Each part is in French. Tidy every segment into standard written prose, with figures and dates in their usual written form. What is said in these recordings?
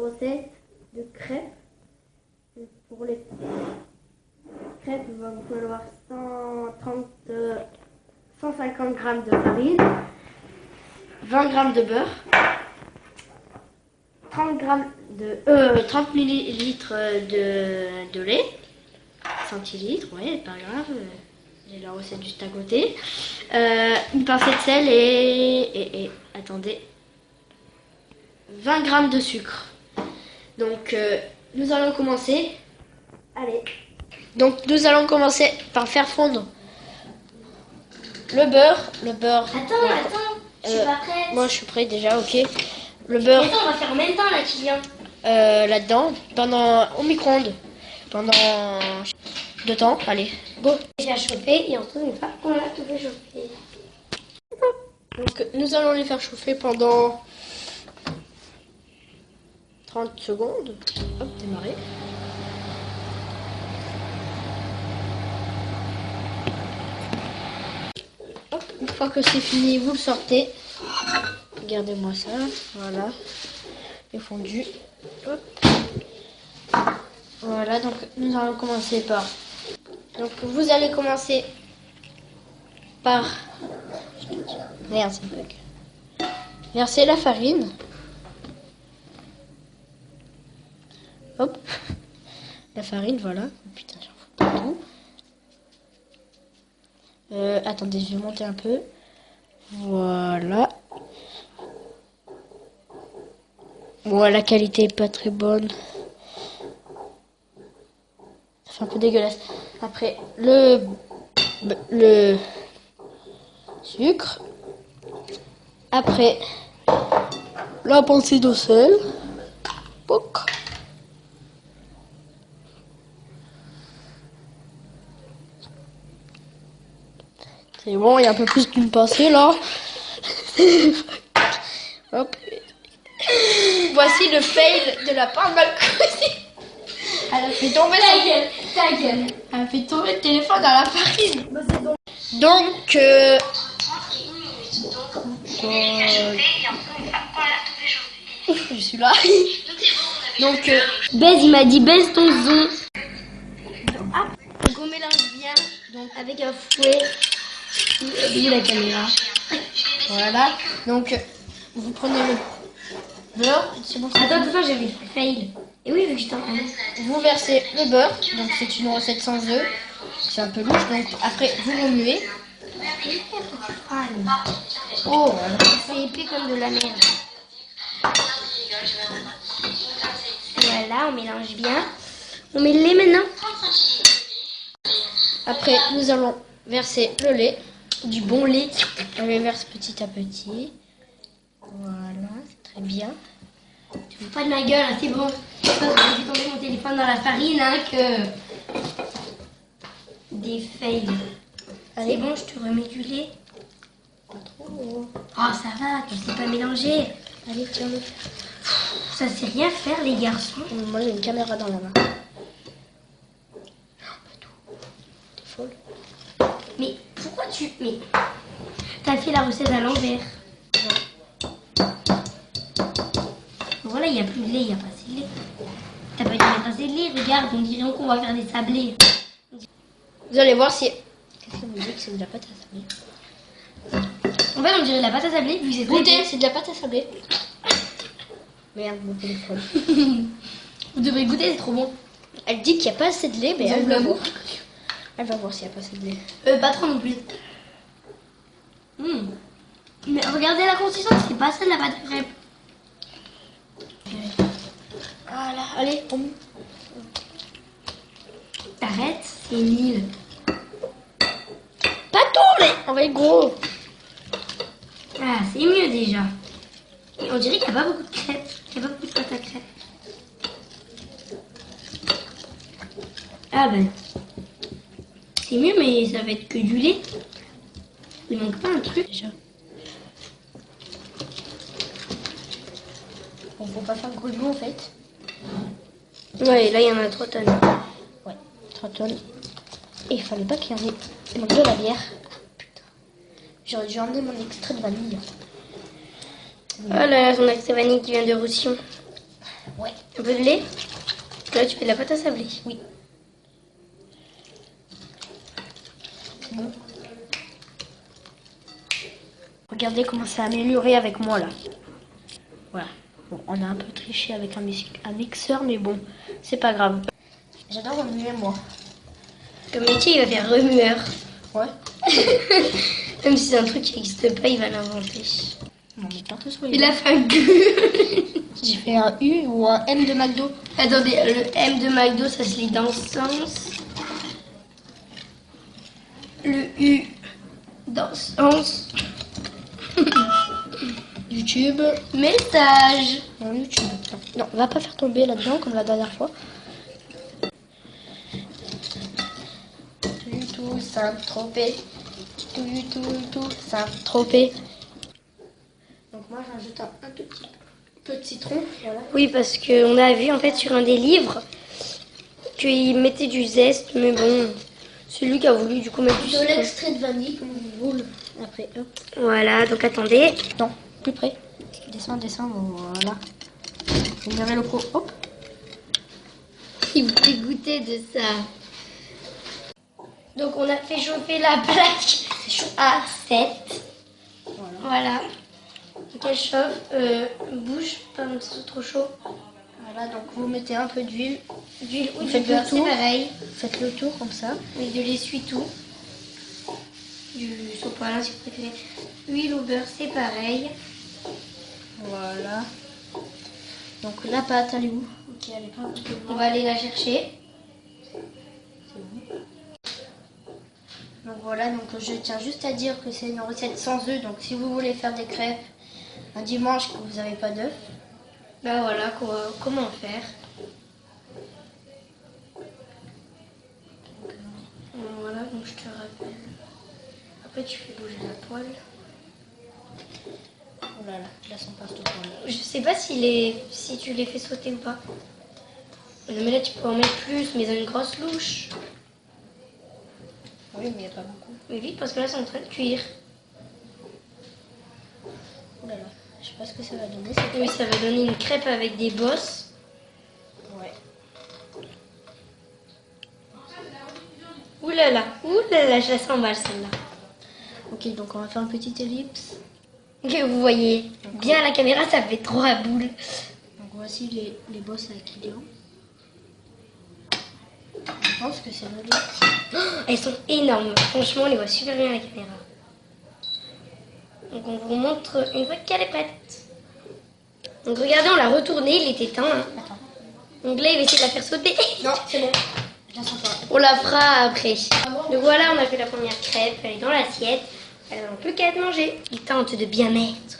recette de crêpes. Donc, pour les crêpes, il va vous falloir 150 g de farine, 20 g de beurre, 30 ml de lait, centilitres, ouais, pas grave, j'ai la recette juste à côté, une pincée de sel et attendez, 20 g de sucre. Donc nous allons commencer. Allez. Donc nous allons commencer par faire fondre le beurre. Attends, je suis pas prête. Moi je suis prêt déjà, ok. Le beurre. Attends, on va faire en même temps là, qui vient. Là-dedans, au micro-ondes, pendant 2 temps, allez, go. Déjà chauffé et ensuite une fois qu'on a tout fait chauffer. Donc nous allons les faire chauffer pendant 30 secondes. Hop, démarrer. Hop, une fois que c'est fini, vous le sortez. Regardez-moi ça, voilà, est fondu. Hop. Voilà, donc nous allons commencer par. Donc vous allez commencer par. Merde, c'est bug. Verser la farine. Hop. La farine, voilà. Putain, j'en fous partout. Attendez, je vais monter un peu. Voilà. Bon, la qualité est pas très bonne. Ça fait un peu dégueulasse. Après, le sucre. Après, la pincée de sel. Poc. C'est bon, il y a un peu plus qu'une pincée là. Hop. Voici le fail de la part mal cuisine. Elle a fait tomber Ta gueule. Elle a fait tomber le téléphone dans la farine. Donc, je suis là. Donc, Baise, il m'a dit baise ton zon. donc on mélange bien. Donc avec un fouet. Où la caméra? Voilà. Donc, vous prenez le beurre. C'est bon. Attends, j'avais fait fail. Et oui, vu que j'étais en train. Vous versez le beurre. Donc c'est une recette sans œufs. C'est un peu louche. Donc après, vous remuez. Oh, c'est épais comme de la merde. Voilà, on mélange bien. On met le lait maintenant. Après, nous allons verser le lait. Du bon lait. On le verse petit à petit. Voilà, c'est très bien. Tu fous pas de ma gueule, hein, c'est bon. Je pense que j'ai fait tomber mon téléphone dans la farine, hein, que... Des fails. C'est bon, je te remets du lait. Pas trop. Oh, ça va, tu sais pas mélanger. Allez, tiens-le. Ça sait rien faire, les garçons. Moi, j'ai une caméra dans la main. Non, pas tout. T'es folle. Mais pourquoi tu... Mais... T'as fait la recette à l'envers. Voilà, il n'y a plus de lait, il n'y a pas assez de lait. T'as pas dû mettre assez de lait, regarde, on dirait qu'on va faire des sablés. Vous allez voir si... Qu'est-ce que vous dites que c'est de la pâte à sabler? En fait, on dirait de la pâte à sablé, vu que c'est très Goûtez, bon. c'est de la pâte à sabler. Merde, mon téléphone. Vous devrez goûter, c'est trop bon. Elle dit qu'il n'y a pas assez de lait, mais Vous elle avez va de voir. Elle va voir s'il n'y a pas assez de lait. Pas trop non plus. Mais regardez la consistance, c'est pas ça de la pâte à crêpes. Voilà, allez, on... T'arrêtes, c'est nul. Pas tout, mais on va être gros. Ah, c'est mieux déjà. Et on dirait qu'il n'y a pas beaucoup de crêpes. Il n'y a pas beaucoup de pâte à crêpes. Ah ben. C'est mieux, mais ça va être que du lait. Il manque pas un truc. Déjà. Bon, faut pas faire gros de mots en fait. Ouais, là il y en a 3 tonnes. Ouais, 3 tonnes. Et il fallait pas qu'il y en ait de la bière. Putain. J'aurais dû emmener mon extrait de vanille. Oh là là, son accès vanille qui vient de Roussillon. Ouais. Un peu de lait. Là, tu fais de la pâte à sablé. Oui. Bon. Regardez comment c'est amélioré avec moi là. Voilà. Bon, on a un peu triché avec un mixeur, mais bon, c'est pas grave. J'adore remuer moi. Comme métier, il va faire remueur. Ouais. Même si c'est un truc qui n'existe pas, il va l'inventer. Non, mais partout sur les Il a fait un gu. J'ai fait un U ou un M de McDo. Attendez, le M de McDo, ça se lit dans ce sens. Le U dans ce sens. YouTube. Message. Non, YouTube. Non, va pas faire tomber là-dedans comme la dernière fois. Tout Saint-Tropez. Tout Saint-Tropez. Donc moi j'ajoute un tout petit peu de citron. Voilà. Oui, parce qu'on a vu en fait sur un des livres qu'il mettait du zeste, mais bon, c'est lui qui a voulu du coup mettre du De citron. l'extrait de vanille comme vous voulez. Après, hop. Voilà, donc attendez. Non, plus près. Descends, voilà. Vous verrez le pot. Hop. Il voulait goûter de ça. Donc on a fait chauffer la plaque à 7. Voilà. Donc elle chauffe. Bouge, pas que ce soit trop chaud. Voilà, donc vous mettez un peu d'huile. D'huile ou Vous du faites beurre, le c'est tour. pareil. Faites le tour comme ça. Oui, de l'essuie-tout. Du sopalin si vous préférez. Huile ou beurre, c'est pareil. Voilà. Donc la pâte, elle est où? Ok, elle est pas. On va aller la chercher. Donc voilà, donc je tiens juste à dire que c'est une recette sans œufs. Donc si vous voulez faire des crêpes un dimanche que vous n'avez pas d'œufs, Ben voilà, comment faire. Voilà, donc je te rappelle. Après tu fais bouger la poêle. oh là là, là son passe tout pour Je sais pas si tu les fais sauter ou pas. Non mais là tu peux en mettre plus, mais dans une grosse louche. Oui, mais il n'y a pas beaucoup. Mais vite parce que là c'est en train de cuire. Oh là là, je sais pas ce que ça va donner. Oui, ça va donner une crêpe avec des bosses. Ouais. Ouh là là, je la sens mal celle-là. Ok, donc on va faire une petite ellipse. Que vous voyez bien à la caméra, ça fait trop à boule. Donc voici les bosses à Kylian. Je pense que c'est joli. Elles sont énormes, franchement on les voit super bien à la caméra. Donc on vous montre une fois qu'elle est prête. Donc regardez, on l'a retournée, il était temps. Hein. Attends. Donc là il va essayer de la faire sauter. Non, c'est bon. Je la sens pas. On la fera après. Donc voilà, on a fait la première crêpe, elle est dans l'assiette. Elle n'a plus qu'à être mangée. Il tente de bien mettre.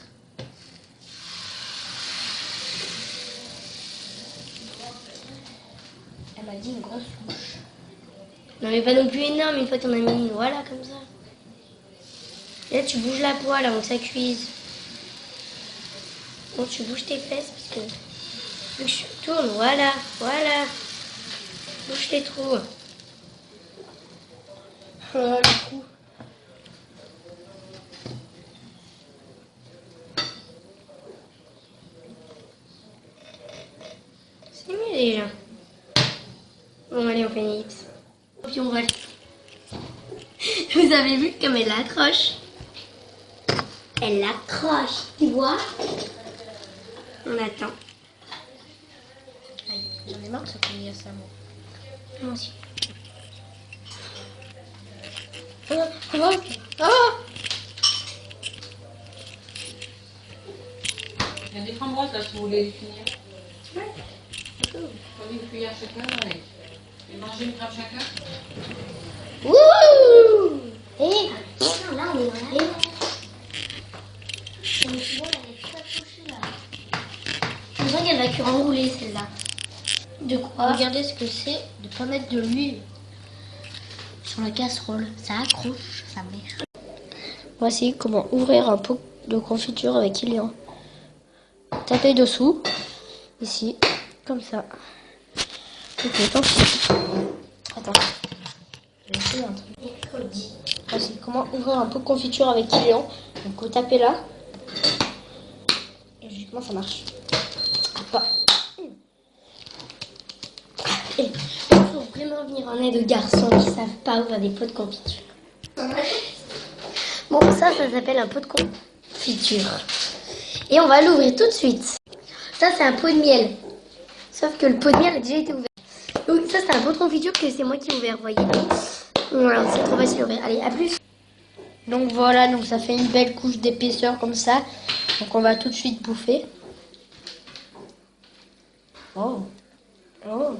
Elle m'a dit une grosse louche. Non mais pas non plus énorme, une fois qu'on a mis une, voilà comme ça. Et là tu bouges la poêle avant que ça cuise. Bon, tu bouges tes fesses parce que vu que je tourne, voilà. Bouge les trous. Oh là là, le trou. C'est mieux déjà. Bon allez, on fait une X. Puis on va. Vous avez vu comme elle l'accroche? Elle l'accroche, tu vois? On attend. Aïe, j'en ai marre de se cogner à ça, moi. Moi aussi. Il y a des framboises là si vous voulez les finir. Ouais. Prenez une cuillère chacun et mangez une grappe chacun. Wouh! Hé, Là, on est dans la. Je sens qu'elle va cuire enroulée celle-là. De quoi? regardez ce que c'est de pas mettre de l'huile sur la casserole. Ça accroche sa mère. Voici comment ouvrir un pot de confiture avec Kylian. Tapez dessous, ici, comme ça. Ok, tant pis. Attends. Je vais essayer un truc. Voici comment ouvrir un pot de confiture avec Kylian. Donc vous tapez là. Et logiquement ça marche. Pas. vraiment venir en aide aux garçons qui savent pas ouvrir des pots de confiture. Bon, ça s'appelle un pot de confiture. Et on va l'ouvrir tout de suite. Ça, c'est un pot de miel. Sauf que le pot de miel a déjà été ouvert. Donc, ça, c'est un pot de confiture que c'est moi qui ai ouvert, voyez. Voilà, c'est trop facile à ouvrir. Allez, à plus. Donc voilà, donc ça fait une belle couche d'épaisseur comme ça. Donc on va tout de suite bouffer. Oh. Oh.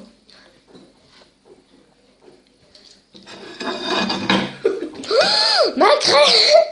Ma crème.